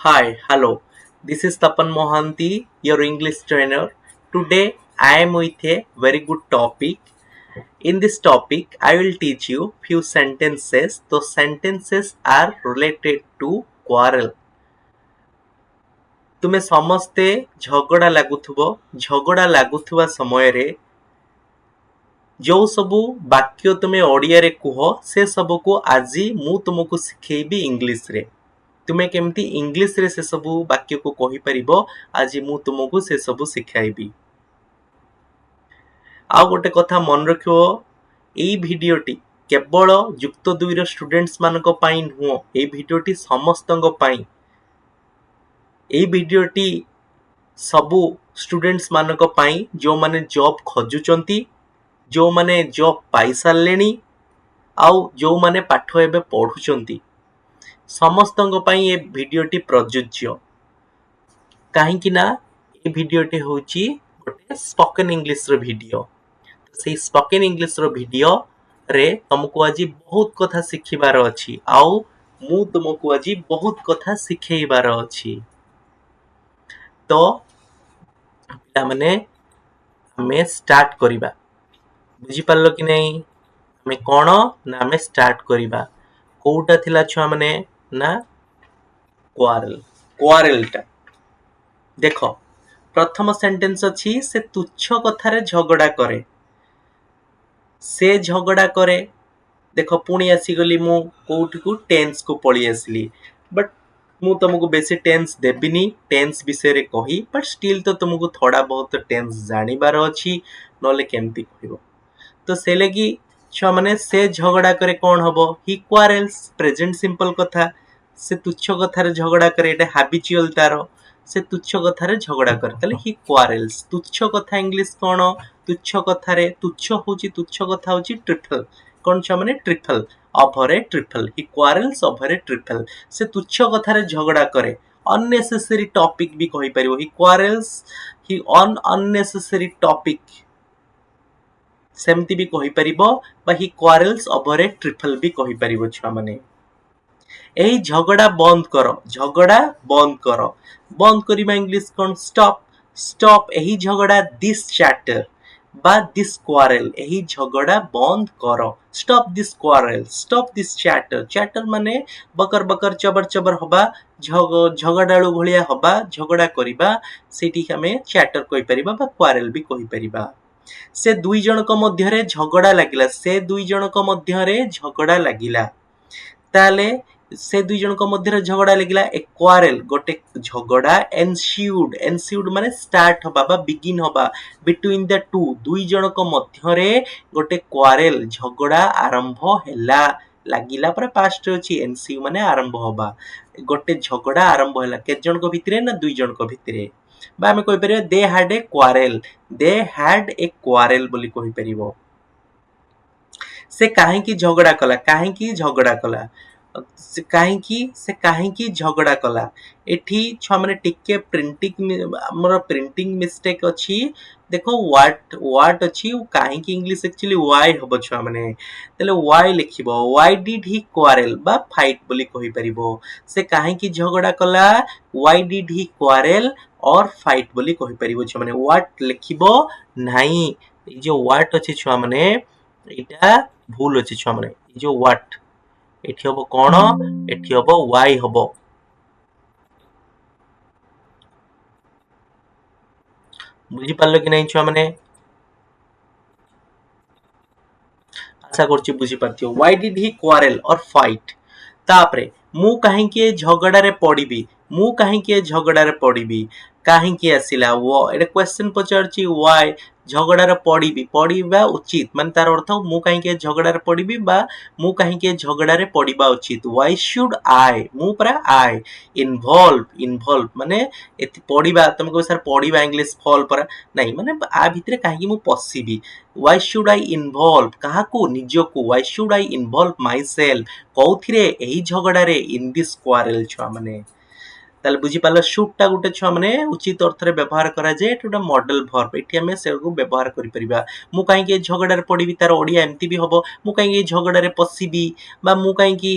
Hi, hello. This is Tapan Mohanty, your English trainer. Today I am with a very good topic. In this topic, I will teach you few sentences. Those sentences are related to quarrel. ତୁମେ ସମସ୍ତେ ଝଗଡ଼ା ଲାଗୁଥିବା ସମୟରେ ଯେଉଁ ସବୁ ବାକ୍ୟ ତୁମେ ଓଡ଼ିଆରେ କୁହ ସେ ସବୁକୁ ଆଜି ମୁଁ ତୁମକୁ ଶିଖେଇବି ଇଂଲିଶରେ। ତୁମେ କେମିତି ଇଂଲିଶରେ ସେ ସବୁ ବାକ୍ୟକୁ କହିପାରିବ ଆଜି ମୁଁ ତୁମକୁ ସେ ସବୁ ଶିଖାଇବି। ଆଉ ଗୋଟେ କଥା ମନେ ରଖିବ, ଏଇ ଭିଡିଓଟି କେବଳ ଯୁକ୍ତ 2ର ଷ୍ଟୁଡେଣ୍ଟସ୍ ମାନଙ୍କ ପାଇଁ ନୁହଁ, ଏଇ ଭିଡିଓଟି ସମସ୍ତଙ୍କ ପାଇଁ। ଏଇ ଭିଡିଓଟି ସବୁ ଷ୍ଟୁଡେଣ୍ଟସ୍ ମାନଙ୍କ ପାଇଁ ଯେଉଁମାନେ ଜବ୍ ଖୋଜୁଛନ୍ତି, ଯେଉଁମାନେ ଜବ୍ ପାଇସାରିଲେଣି, ଆଉ ଯେଉଁମାନେ ପାଠ ଏବେ ପଢୁଛନ୍ତି, ସମସ୍ତଙ୍କ ପାଇଁ ଏ ଭିଡିଓଟି ପ୍ରଯୁଜ୍ୟ। କାହିଁକି ନା ଏ ଭିଡିଓଟି ହେଉଛି ଗୋଟେ ସ୍ପୋକେନ୍ ଇଂଲିଶର ଭିଡିଓ। ସେଇ ସ୍ପୋକେନ୍ ଇଂଲିଶର ଭିଡିଓରେ ତମକୁ ଆଜି ବହୁତ କଥା ଶିଖିବାର ଅଛି, ଆଉ ମୁଁ ତୁମକୁ ଆଜି ବହୁତ କଥା ଶିଖେଇବାର ଅଛି। ତ ପିଲାମାନେ ଆମେ ଷ୍ଟାର୍ଟ କରିବା। ବୁଝିପାରିଲ କି ନାହିଁ? ଆମେ କ'ଣ ନା ଆମେ ଷ୍ଟାର୍ଟ କରିବା। କୋଉଟା ଥିଲା ଛୁଆମାନେ? ନା କ୍ୱାରେଲଟା। ଦେଖ, ପ୍ରଥମ ସେଣ୍ଟେନ୍ସ ଅଛି, ସେ ତୁଚ୍ଛ କଥାରେ ଝଗଡ଼ା କରେ। ସେ ଝଗଡ଼ା କରେ। ଦେଖ, ପୁଣି ଆସିଗଲି ମୁଁ କୋଉଠିକୁ? ଟେନ୍ସକୁ ପଳେଇ ଆସିଲି। ବଟ୍ ମୁଁ ତମକୁ ବେଶୀ ଟେନ୍ସ ଦେବିନି ଟେନ୍ସ ବିଷୟରେ କହି, ବଟ୍ ଷ୍ଟିଲ୍ ତ ତମକୁ ଥୋଡ଼ା ବହୁତ ଟେନ୍ସ ଜାଣିବାର ଅଛି, ନହେଲେ କେମିତି କହିବ। ତ ସେ ଲାଗି ଛୁଆମାନେ ସେ ଝଗଡ଼ା କରେ କ'ଣ ହବ? ହି କ୍ୱାରେଲ୍ସ। ପ୍ରେଜେଣ୍ଟ ସିମ୍ପଲ କଥା। ସେ ତୁଚ୍ଛ କଥାରେ ଝଗଡ଼ା କରେ, ଏଇଟା ହାବିଚୁଆଲ ତାର। ସେ ତୁଚ୍ଛ କଥାରେ ଝଗଡ଼ା କରେ, ତାହେଲେ ହି କ୍ୱାରେଲ୍ସ। ତୁଚ୍ଛ କଥା ଇଂଲିଶ କ'ଣ? ତୁଚ୍ଛ କଥାରେ ତୁଚ୍ଛ କଥା ହଉଛି ଟ୍ରିଫଲ। କ'ଣ ଛୁଆମାନେ? ଟ୍ରିଫଲ। ଓଭର ଏ ଟ୍ରିଫଲ। ହି କ୍ୱାରେଲ୍ସ ଓଭର ଏ ଟ୍ରିଫଲ। ସେ ତୁଚ୍ଛ କଥାରେ ଝଗଡ଼ା କରେ। ଅନନେସେସରି ଟପିକ ବି କହିପାରିବ। ହି କ୍ୱାରେଲ୍ସ ହି ଅନ୍ ଅନନେସେସରି ଟପିକ, ସେମିତି ବି କହିପାରିବ, ବା ହି କ୍ୱାରେଲ୍ସ ଓଭର ଏ ଟ୍ରିଫଲ ବି କହିପାରିବ ଛୁଆମାନେ। ଏହି ଝଗଡ଼ା ବନ୍ଦ କର। ଝଗଡ଼ା ବନ୍ଦ କର। ବନ୍ଦ କରିବା ଇଂଲିଶ କ'ଣ? ଷ୍ଟପ୍। ଷ୍ଟପ୍ ଏହି ଝଗଡ଼ା। ଦିସ୍ ଚ୍ୟାଟର বা দিস কোয়ারেল, ଏହି ଝଗଡ଼ା ବନ୍ଦ କର। Stop this quarrel, stop this chatter. Chatter ମାନେ ବକର ବକର ଚବର ଚବର ହବା, ଝଗଡ଼ାଳୁ ଭଳିଆ ହବା, ଝଗଡ଼ା କରିବା, ସେଇଠି ଆମେ ଚ୍ୟାଟର କହିପାରିବା ବା କୋଆରେଲ ବି କହିପାରିବା। ସେ ଦୁଇ ଜଣଙ୍କ ମଧ୍ୟରେ ଝଗଡ଼ା ଲାଗିଲା। ସେ ଦୁଇ ଜଣଙ୍କ ମଧ୍ୟରେ ଝଗଡ଼ା ଲାଗିଲା। ତାହେଲେ ସେ ଦୁଇ ଜଣଙ୍କ ମଧ୍ୟରେ ଝଗଡ଼ା ଲାଗିଲା। ଏ କ୍ୱାରେଲ ଗୋଟେ ଝଗଡ଼ା। ଏନସିଉଡ ମାନେ ଷ୍ଟାର୍ଟ ହବା ବା ବିଗିନ ହବା। ବିଟୁଇନ୍ ଦ ଟୁ, ଦୁଇ ଜଣଙ୍କ ମଧ୍ୟରେ ଗୋଟେ କ୍ୱାରେଲ ଝଗଡ଼ା ଆରମ୍ଭ ହେଲା। ଲାଗିଲା ପରେ ପାଷ୍ଟରେ ଅଛି। ଏନସିଉ ମାନେ ଆରମ୍ଭ ହବା। ଗୋଟେ ଝଗଡ଼ା ଆରମ୍ଭ ହେଲା। କେତେ ଜଣଙ୍କ ଭିତରେ? ନା ଦୁଇ ଜଣଙ୍କ ଭିତରେ। ବା ଆମେ କହିପାରିବା ଦେ ହ୍ୟାଡ ଏ କ୍ୱାରେଲ। ଦେ ହ୍ୟାଡ ଏ କ୍ୱାରେଲ ବୋଲି କହିପାରିବ। ସେ କାହିଁକି ଝଗଡ଼ା କଲା? କାହିଁକି ଝଗଡ଼ା କଲା? ସେ କାହିଁକି ଝଗଡ଼ା କଲା? ଏଠି ଛୁଆମାନେ ଟିକେ ଆମର ପ୍ରିଣ୍ଟିଂ ମିଷ୍ଟେକ୍ ଅଛି। ଦେଖ, ହ୍ୱାଟ ଅଛି, କାହିଁକି ଇଂଲିଶ ଆକ୍ଚୁଆଲି ୱାଇ ହବ ଛୁଆମାନେ। ତାହେଲେ ୱାଇ ଲେଖିବ। ୱାଇ ଡିଡ୍ ହି କ୍ୱାରେଲ ବା ଫାଇଟ୍ ବୋଲି କହିପାରିବ। ସେ କାହିଁକି ଝଗଡ଼ା କଲା? Why did he quarrel or fight ବୋଲି କହିପାରିବ ଛୁଆମାନେ। ହ୍ୱାଟ ଲେଖିବ ନାହିଁ। ଏଇ ଯୋଉ ହ୍ୱାଟ ଅଛି ଛୁଆମାନେ, ଏଇଟା ଭୁଲ ଅଛି ଛୁଆମାନେ। ଏଇ ଯୋଉ ହ୍ୱାଟ, ଏଠି ହବ କ'ଣ? ଏଠି ହବ ୱାଇ ହବ। ବୁଝିପାରିଲ କି ନାହିଁ ଛୁଆମାନେ? ଆଶା କରୁଛି ବୁଝିପାରିଥିବ। Why did he quarrel or fight. ତାପରେ ମୁଁ କାହିଁକି ଏ ଝଗଡ଼ାରେ ପଡ଼ିବି? ମୁଁ କାହିଁକି ଏ ଝଗଡ଼ାରେ ପଡ଼ିବି? କାହିଁକି ଆସିଲା? ଏଇଟା କ୍ୱେଶ୍ଚନ ପଚାରୁଛି। ୱାଇ ଝଗଡ଼ାରେ ପଡ଼ିବି। ପଡ଼ିବା ଉଚିତ ମାନେ ତାର ଅର୍ଥ ମୁଁ କାହିଁକି ଏ ଝଗଡ଼ାରେ ପଡ଼ିବି ବା ମୁଁ କାହିଁକି ଏ ଝଗଡ଼ାରେ ପଡ଼ିବା ଉଚିତ। ୱାଇ ସୁଡ୍ ଆଇ, ମୁଁ ପରା ଆଇ। ଇନଭଲ୍ଭ ମାନେ ପଡ଼ିବା। ତମେ କହିବ ସାର୍ ପଡ଼ିବା ଇଂଲିଶ ଫଲ୍ ପରା। ନାଇଁ, ମାନେ ଆ ଭିତରେ କାହିଁକି ମୁଁ ପଶିବି। ୱାଇ ସୁଡ୍ ଆଇ ଇନଭଲ୍ଭ, କାହାକୁ? ନିଜକୁ। ୱାଇ ସୁଡ୍ ଆଇ ଇନଭଲ୍ଭ ମାଇସେଲ୍ଫ, କୋଉଥିରେ? ଏହି ଝଗଡ଼ାରେ। ଇନ୍ ଦିସ୍ କ୍ୱାରେଲ ଛୁଆମାନେ। ତାହେଲେ ବୁଝିପାରିଲ, ସୁଡ୍ଟା ଗୋଟେ ଛୁଆମାନେ ଉଚିତ ଅର୍ଥରେ ବ୍ୟବହାର କରାଯାଏ। ଏଠି ଗୋଟେ ମଡେଲ ଭର୍ବ, ଏଠି ଆମେ ସେକୁ ବ୍ୟବହାର କରିପାରିବା। ମୁଁ କାହିଁକି ଏ ଝଗଡ଼ାରେ ପଡ଼ିବି, ତାର ଓଡ଼ିଆ ଏମିତି ବି ହବ। ମୁଁ କାହିଁକି ଏ ଝଗଡ଼ାରେ ପଶିବି, ବା ମୁଁ କାହିଁକି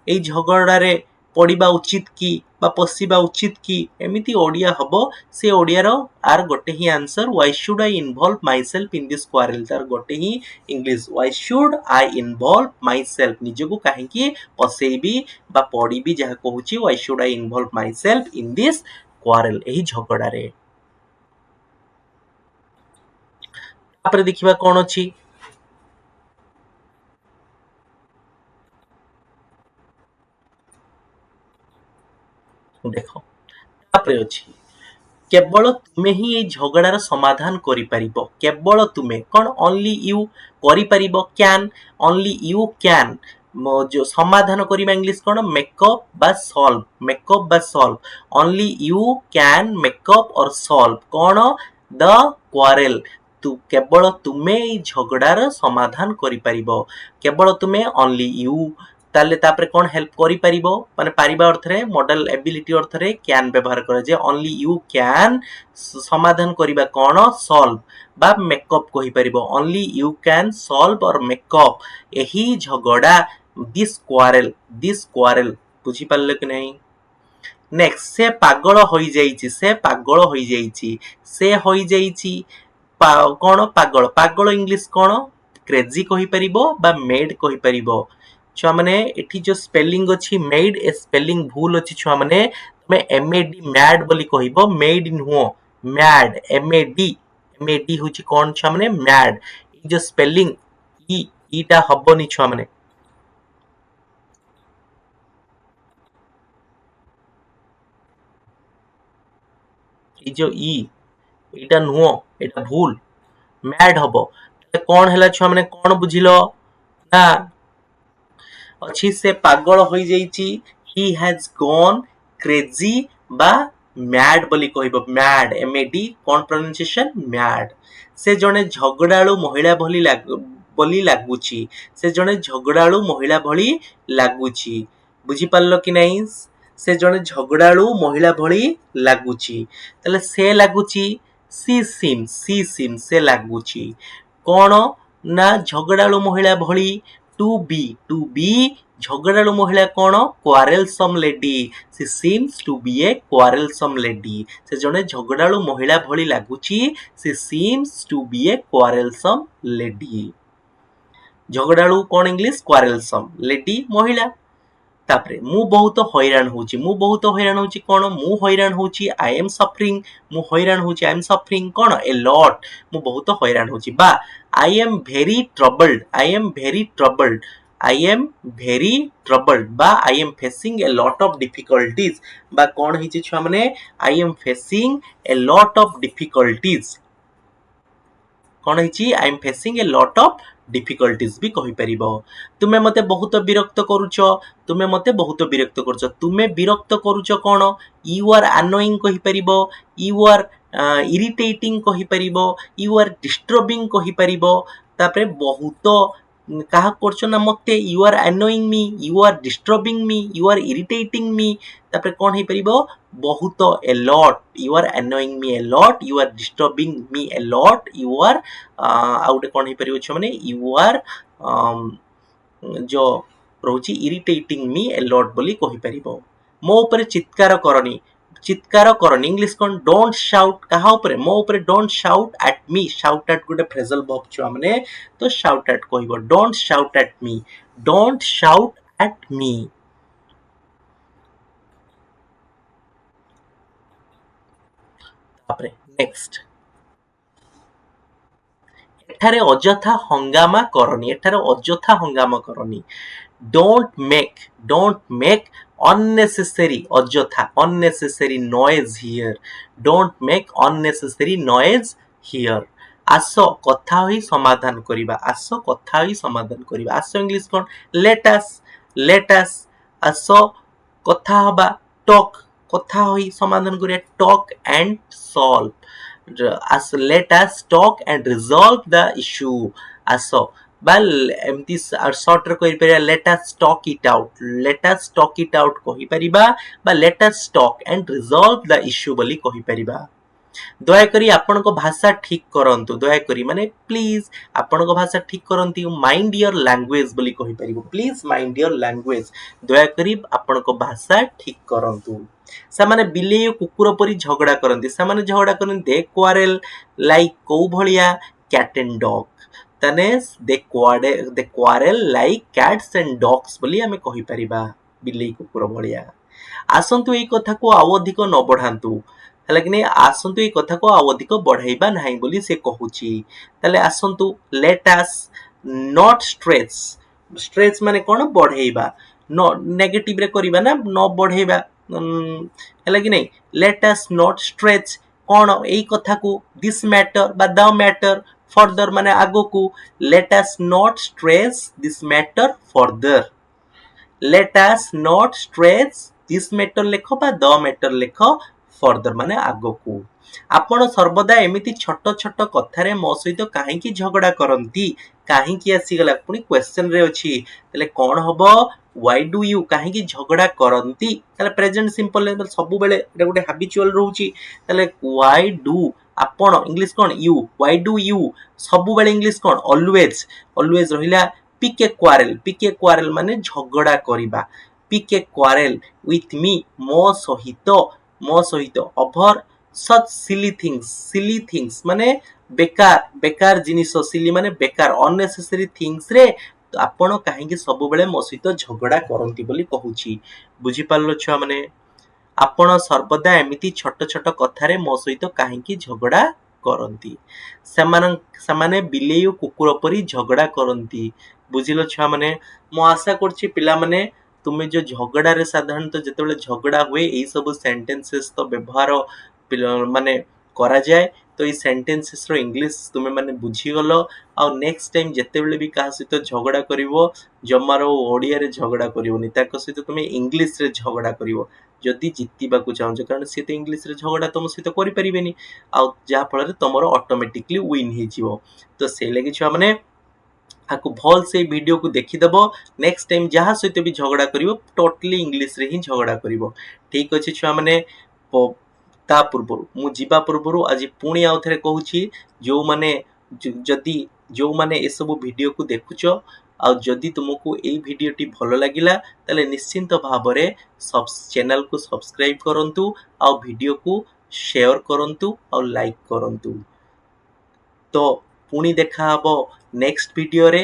এই ঝগড়াରେ ପଡ଼ିବା ଉଚିତ କି বা ପଶିବା ଉଚିତ କି ଏମିତି ଓଡ଼ିଆ ହବ ସେ ଓଡ଼ିଆର ଆର ଗୋଟେ ହିଁ answer why should I involve myself in this quarrel ତାର ଗୋଟେ ହିଁ English why should I involve myself ନିଜକୁ କାହିଁକି ପଶେଇବି ବା ପଡ଼ିବି ଯାହା କହୁଛି why should I involve myself in this quarrel ଏହି ଝଗଡ଼ାରେ। ତାପରେ ଦେଖିବା କଣ ଅଛି ଦେଖ ତାପରେ ଅଛି କେବଳ ତୁମେ ହିଁ ଏଇ ଝଗଡ଼ାର ସମାଧାନ କରିପାରିବ କେବଳ ତୁମେ କଣ only you କରିପାରିବ can only you can जो ସମାଧାନ କରିବା ଇଂଲିଶ କଣ make up ବା solve only you can make up or solve କଣ the quarrel କେବଳ ତୁମେ ଏଇ ଝଗଡ଼ାର ସମାଧାନ କରିପାରିବ କେବଳ ତୁମେ only you ତାହେଲେ ତାପରେ କଣ ହେଲ୍ପ କରିପାରିବ ମାନେ ପାରିବା ଅର୍ଥରେ ମଡେଲ ଏବିଲିଟି ଅର୍ଥରେ can ବ୍ୟବହାର କରାଯାଏ only you can ସମାଧାନ କରିବା କଣ solve ବା makeup କହିପାରିବ only you can solve or makeup ଏହି ଝଗଡ଼ା this quarrel ବୁଝିପାରିଲ କି ନାହିଁ ନେକ୍ସଟ ସେ ପାଗଳ ହୋଇଯାଇଛି କଣ ପାଗଳ ଇଂଲିଶ କଣ କ୍ରେଜି କହିପାରିବ ବା ମେଡ୍ କହିପାରିବ ଛୁଆ ମାନେ ଏଠି ଯୋଉ ସ୍ପେଲିଂ ଅଛି ମେଡ୍ ଏ ସ୍ପେଲିଂ ଭୁଲ ଅଛି ଛୁଆ ମାନେ ତମେ MAD ମ୍ୟାଡ୍ ବୋଲି କହିବ ମେଡ୍ ନୁହଁ ମ୍ୟାଡ୍ MAD ହଉଛି କଣ ଛୁଆ ମାନେ ମ୍ୟାଡ୍ ଏଇ ଯୋଉ ସ୍ପେଲିଂ ଇଟା ହବନି ଛୁଆ ମାନେ ଏଇ ଯୋଉ ଏଇଟା ନୁହଁ ଏଇଟା ଭୁଲ ମ୍ୟାଡ୍ ହବ କଣ ହେଲା ଛୁଆ ମାନେ କଣ ବୁଝିଲ ନା ଅଛି ସେ ପାଗଳ ହୋଇଯାଇଛି he has gone crazy ବା mad ବୋଲି କହିବ mad MAD କଣ pronunciation mad ସେ ଜଣେ ଝଗଡ଼ାଳୁ ମହିଳା ବୋଲି ଲାଗୁଛି ସେ ଜଣେ ଝଗଡ଼ାଳୁ ମହିଳା ଭଳି ଲାଗୁଛି ବୁଝିପାରିଲ କି ନାହିଁ ସେ ଜଣେ ଝଗଡ଼ାଳୁ ମହିଳା ଭଳି ଲାଗୁଛି ତାହେଲେ ସେ ଲାଗୁଛି she seems ସେ ଲାଗୁଛି କଣ ନା ଝଗଡ଼ାଳୁ ମହିଳା ଭଳି to be ଝଗଡ଼ାଳୁ ମହିଳା କଣ quarrelsome lady she seems to be a quarrelsome lady ସେ ଜଣେ ଝଗଡ଼ାଳୁ ମହିଳା ଭଳି ଲାଗୁଛି she seems to be a quarrelsome lady ଝଗଡ଼ାଳୁ କଣ ଇଂଲିଶ quarrelsome lady ମହିଳା ତାପରେ ମୁଁ ବହୁତ ହଇରାଣ ହଉଛି କଣ ମୁଁ ହଇରାଣ ହଉଛି I am suffering କଣ a lot ମୁଁ ବହୁତ ହଇରାଣ ହଉଛି ବା I am very troubled ବା I am facing a lot of difficulties ବା କଣ ହେଇଛି ଛୁଆ ମାନେ I am facing a lot of difficulties କଣ ହେଇଛି I am facing a lot of difficulties ବି କହିପାରିବ ତୁମେ ମତେ ବହୁତ ବିରକ୍ତ କରୁଛ ତୁମେ ବିରକ୍ତ କରୁଛ କଣ you are annoying କହିପାରିବ you are irritating କହିପାରିବ you are disturbing କହିପାରିବ ତାପରେ ବହୁତ କାହା କରୁଛ ନା ମତେ you are annoying me you are disturbing me you are irritating me ତାପରେ କଣ ହେଇପାରିବ ବହୁତ a lot you are annoying me a lot you are disturbing me a lot you are ଆଉ ଗୋଟେ କଣ ହେଇପାରିବ ଛୁଆ ମାନେ you are जो ରହୁଛି irritating me a lot ବୋଲି କହିପାରିବ ମୋ ଉପରେ ଚିତ୍କାର କରନି ଇଂଲିଶ କଣ don't shout କାହା ଉପରେ ମୋ ଉପରେ don't shout at me shout at ଗୋଟେ phrasal verb ଛୁଆ ମାନେ ତ shout at କହିବ don't shout at me ତାପରେ next ଏଠାରେ ଅଯଥା ହଙ୍ଗାମା କରନି don't make unnecessary noise here don't make unnecessary noise here ଆସ କଥା ହୋଇ ସମାଧାନ କରିବା ଆସ ଇଂଲିଶ କଣ let us ଆସ କଥା ହବା talk କଥା ହୋଇ ସମାଧାନ କରିବା talk and solve let us talk and resolve the issue ଆସ ବା ଏମିତି ସର୍ଟରେ କହିପାରିବା let us talk it out କହିପାରିବା ବା let us talk and resolve the issue ବୋଲି କହିପାରିବା ଦୟାକରି ଆପଣଙ୍କ ଭାଷା ଠିକ କରନ୍ତୁ, ଦୟାକରି ମାନେ ପ୍ଲିଜ ଆପଣଙ୍କ ଭାଷା ଠିକ କରନ୍ତୁ, ମାଇଣ୍ଡ ୟର ଲାଙ୍ଗୁଏଜ ବୋଲି କହିପାରିବ, ପ୍ଲିଜ ମାଇଣ୍ଡ ୟର ଲାଙ୍ଗୁଏଜ, ଦୟାକରି ଆପଣଙ୍କ ଭାଷା ଠିକ କରନ୍ତୁ। ସେମାନେ ବିଲେଇ ଓ କୁକୁର ପରି ଝଗଡା କରନ୍ତି, ସେମାନେ ଝଗଡା କରନ୍ତି ଦେ କ୍ୱାରେଲ ଲାଇକ କୋଉ ଭଳିଆ cat and dog, then they quarrel like cats and dogs ବୋଲି ଆମେ କହିପାରିବା, ବିଲେଇ କୁକୁର ଭଳିଆ। ଆସନ୍ତୁ ଏଇ କଥାକୁ ଆଉ ଅଧିକ ନ ବଢାନ୍ତୁ, ହେଲା କି ନାଇଁ, ଆସନ୍ତୁ ଏଇ କଥାକୁ ଆଉ ଅଧିକ ବଢାଇବା ନାହିଁ ବୋଲି ସେ କହୁଛି। ତାହେଲେ ଆସନ୍ତୁ ଲେଟ୍ ଆସ୍ ନଟ୍ ଷ୍ଟ୍ରେଚ୍, ଷ୍ଟ୍ରେଚ୍ ମାନେ କଣ, ବଢେଇବା, ନେଗେଟିଭ ରେ କରିବା ନା, ନ ବଢେଇବା, ହେଲା କି ନାଇଁ, ଲେଟ୍ ଆସ୍ ନଟ୍ ଷ୍ଟ୍ରେଚ୍ କଣ ଏଇ କଥାକୁ, ଦିସ୍ ମ୍ୟାଟର ବା ଦ ମ୍ୟାଟର ଫର୍ଦର ମାନେ ଆଗକୁ, ଲେଟ୍ ଆସ୍ not stretch this matter further, let us not stretch this matter ଲେଖ ବା the matter ଲେଖ further ମାନେ ଆଗକୁ। ଆପଣ ସର୍ବଦା ଏମିତି ଛୋଟ ଛୋଟ କଥାରେ ମୋ ସହିତ କାହିଁକି ଝଗଡା କରନ୍ତି, କାହିଁକି ଆସିଗଲା ପୁଣି କ୍ୱେଶ୍ଚନ ରେ ଅଛି, ତାହେଲେ କଣ ହବ, why do you କାହିଁକି ଝଗଡା କରନ୍ତି, ତାହେଲେ ପ୍ରେଜେଣ୍ଟ ସିମ୍ପଲ ସବୁବେଳେ ଏଟା ଗୋଟେ ହାବିଚୁଆଲ ରହୁଛି, ତାହେଲେ why do ଆପଣ ଇଂଲିଶ କଣ you, why do you ସବୁବେଳେ ଇଂଲିଶ କଣ always, always ରହିଲା ପିକେ କ୍ୱାରେଲ ମାନେ ଝଗଡା କରିବା, ପିକେ କ୍ୱାରେଲ ୱିଥ ମି ମୋ ସହିତ ଓଭର ସଚ୍ ସିଲି ଥିଙ୍ଗସ ମାନେ ବେକାର ବେକାର ଜିନିଷ, ସିଲି ମାନେ ବେକାର, ଅନନେସେସରି ଥିଙ୍ଗସ ରେ ଆପଣ କାହିଁକି ସବୁବେଳେ ମୋ ସହିତ ଝଗଡା କରନ୍ତି ବୋଲି କହୁଛି। ବୁଝିପାରିଲ ଛୁଆ ମାନେ, ଆପଣ ସର୍ବଦା ଏମିତି ଛୋଟ ଛୋଟ କଥାରେ ମୋ ସହିତ କାହିଁକି ଝଗଡା କରନ୍ତି, ସେମାନେ ବିଲେଇ ଓ କୁକୁର ପରି ଝଗଡା କରନ୍ତି। ବୁଝିଲ ଛୁଆ ମାନେ, ମୁଁ ଆଶା କରୁଛି ପିଲାମାନେ ତୁମେ ଯୋଉ ଝଗଡାରେ ସାଧାରଣତଃ ଯେତେବେଳେ ଝଗଡା ହୁଏ ଏଇ ସବୁ ସେଣ୍ଟେନ୍ସେସ ତ ବ୍ୟବହାର ମାନେ କରାଯାଏ, ତ ଏଇ ସେଣ୍ଟେନ୍ସେସ ର ଇଂଲିଶ ତୁମେ ମାନେ ବୁଝିଗଲ, ଆଉ ନେକ୍ସଟ ଟାଇମ ଯେତେବେଳେ ବି କାହା ସହିତ ଝଗଡା କରିବ ଜମାର ଓଡିଆରେ ଝଗଡା କରିବନି, ତାଙ୍କ ସହିତ ତୁମେ ଇଂଲିଶରେ ଝଗଡା କରିବ ଯଦି ଜିତିବାକୁ ଚାହୁଁଛ, କାରଣ ସିଏ ତ ଇଂଲିଶରେ ଝଗଡା ତମ ସହିତ କରିପାରିବେନି, ଆଉ ଯାହା ଫଳରେ ତମର ଅଟୋମେଟିକଲି ୱିନ୍ ହେଇଯିବ। ତ ସେଇ ଲାଗି ଛୁଆ ମାନେ ଆକୁ ଭଲ ସେଇ ଭିଡିଓକୁ ଦେଖିଦବ, ନେକ୍ସଟ ଟାଇମ ଯାହା ସହିତ ବି ଝଗଡା କରିବ ଟୋଟାଲି ଇଂଲିଶରେ ହିଁ ଝଗଡା କରିବ। ଠିକ ଅଛି ଛୁଆ ମାନେ, ତା ପୂର୍ବରୁ ମୁଁ ଯିବା ପୂର୍ବରୁ ଆଜି ପୁଣି ଆଉ ଥରେ କହୁଛି, ଯୋଉମାନେ ଏସବୁ ଭିଡିଓକୁ ଦେଖୁଛ, ଆଉ ଯଦି ତୁମକୁ ଏଇ ଭିଡିଓଟି ଭଲ ଲାଗିଲା ତାହେଲେ ନିଶ୍ଚିନ୍ତ ଭାବରେ ଚ୍ୟାନେଲକୁ ସବସ୍କ୍ରାଇବ କରନ୍ତୁ, ଆଉ ଭିଡିଓକୁ ସେୟାର କରନ୍ତୁ, ଆଉ ଲାଇକ୍ କରନ୍ତୁ। ତ ପୁଣି ଦେଖାହବ ନେକ୍ସଟ ଭିଡିଓରେ,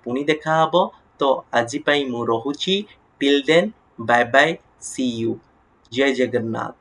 ପୁଣି ଦେଖାହବ। ତ ଆଜି ପାଇଁ ମୁଁ ରହୁଛି, till then bye bye, see you, ଜୟ ଜଗନ୍ନାଥ।